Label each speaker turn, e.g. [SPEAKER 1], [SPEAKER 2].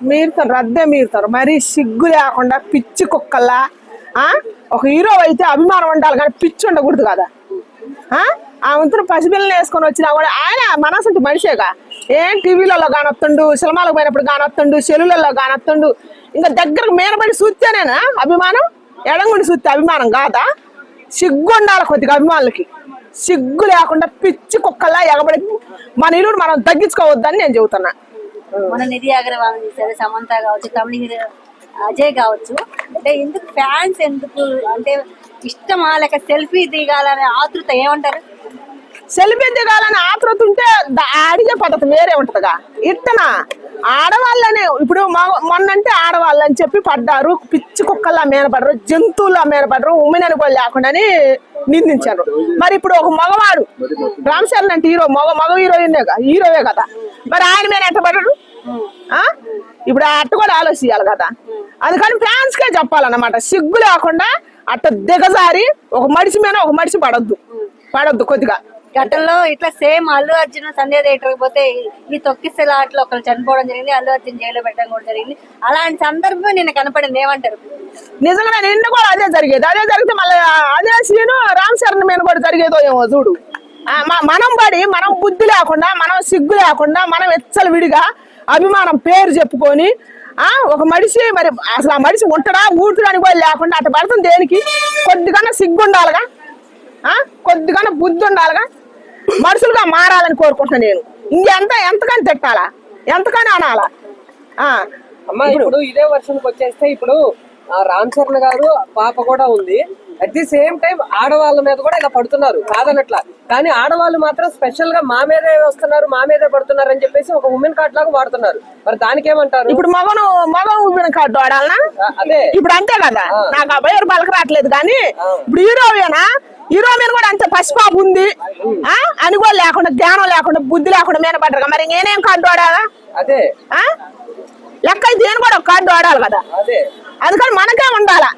[SPEAKER 1] మీరుతారు రద్దే మీరుతారు మరి సిగ్గు లేకుండా పిచ్చి కుక్కల్లా ఒక హీరో అయితే అభిమానం ఉండాలి కానీ పిచ్చి ఉండకూడదు కదా. ఆ వంతున పసిపిల్లని వేసుకొని వచ్చినా కూడా ఆయన మనసంటి మనిషేగా. ఏం టీవీలలో కానొస్తుండు, సినిమాలకు పోయినప్పుడు కానొస్తుండు, సెల్లులలో కానొస్తుండు. ఇంకా దగ్గరకు మేనబడి చూస్తేనేనా అభిమానం, ఎడంగుండి చూస్తే అభిమానం కాదా? సిగ్గు ఉండాలి కొద్దిగా అభిమానులకి. సిగ్గు లేకుండా పిచ్చి కుక్కల్లా ఎగబడి మన ఇల్లు మనం తగ్గించుకోవద్దని నేను చెబుతున్నా.
[SPEAKER 2] మన నిధి అగర్వాల్ సరే, సమంత కావచ్చు, తమిళ హీరో అజయ్ కావచ్చు, అంటే ఎందుకు ఫ్యాన్స్ ఎందుకు అంటే ఇష్టమా లేక సెల్ఫీ దిగాలనే ఆతృత ఏమంటారు?
[SPEAKER 1] సెల్ఫీ దిగాలని ఆతృత ఉంటే అడిగే పద్ధతి వేరే ఉంటదిగా. ఇట్టనా ఆడవాళ్ళనే ఇప్పుడు మొన్నంటే ఆడవాళ్ళు అని చెప్పి పడ్డారు, పిచ్చి కుక్కల్లా మేనపడరు, జంతువుల్లా మేనపడరు, ఉమ్మిని అనుకోలు లేకుండాని నిందించారు. మరి ఇప్పుడు ఒక మగవాడు రామ్ చరణ్ అంటే హీరో, మగ హీరోయే కదా, మరి ఆయన మీద ఎట్టబడరు? ఇప్పుడు అట్ట కూడా ఆలోచించాలి కదా. అందుకని ఫ్యాన్స్ కే చెప్పాలన్నమాట, సిగ్గు లేకుండా అట్ట దిగజారి ఒక మడిసి మీద ఒక మడిసి పడొద్దు కొద్దిగా.
[SPEAKER 2] గతంలో ఇట్లా సేమ్ అల్లు అర్జున్ సంధ్య థియేటర్ పోతే ఈ తొక్కిసలాట్లో ఒకరు చనిపోవడం జరిగింది, అల్లు అర్జున్ జైల్లో పెట్టడం కూడా జరిగింది. అలాంటి సందర్భం నేను కనపడింది, ఏమంటారు?
[SPEAKER 1] నిజంగా నిన్న కూడా అదే జరిగేది. అదే జరిగితే మళ్ళీ అదే సీను రామ్ చరణ్ మీద కూడా జరిగేదో ఏమో చూడు. మనం బుద్ధి లేకుండా, మనం సిగ్గు లేకుండా, మనం ఎచ్చలు విడిగా అభిమానం పేరు చెప్పుకొని ఒక మనిషి మరి అసలు ఆ మనిషి ఉంటడా ఊటుడని కూడా లేకుండా అట్ట పడుతుంది. దేనికి? కొద్దిగానే సిగ్గు ఉండాలిగా, కొద్దిగానే బుద్ధి ఉండాలిగా, మనుషులుగా మారాలని కోరుకుంటున్నాను నేను. ఎంతకని తిట్టాలా, ఎంతకని అనాలా?
[SPEAKER 3] అమ్మా ఇప్పుడు ఇదే వర్షంకి వచ్చేస్తే ఇప్పుడు రామ్ చరణ్ గారు పాప కూడా ఉంది. అట్ ది సేమ్ టైం ఆడవాళ్ళ మీద కూడా ఇలా పడుతున్నారు కాదనట్లా, కానీ ఆడవాళ్ళు మాత్రం స్పెషల్ గా మా మీదే వస్తున్నారు, మా మీదే పడుతున్నారు అని చెప్పేసి ఒక ఉమెన్ కార్డ్ లాగా వాడుతున్నారు. మరి దానికి ఏమంటారు?
[SPEAKER 1] ఇప్పుడు మగ ఉమెన్ కార్డు వాడాలనా?
[SPEAKER 3] అదే
[SPEAKER 1] ఇప్పుడు అంతే కదా. నాకు ఆ బయరు పలక రావట్లేదు కానీ ఇప్పుడు హీరో మీద కూడా అంతే పసిపాపు ఉంది అని కూడా లేకుండా, జ్ఞానం లేకుండా, బుద్ధి లేకుండా మీద పడ్డరు. మరి నేనేం కార్డు వాడాలా?
[SPEAKER 3] అదే
[SPEAKER 1] లెక్క అయితే నేను కూడా ఒక కార్డు వాడాలి కదా.
[SPEAKER 3] అదే
[SPEAKER 1] అందుకని మనకే ఉండాలా.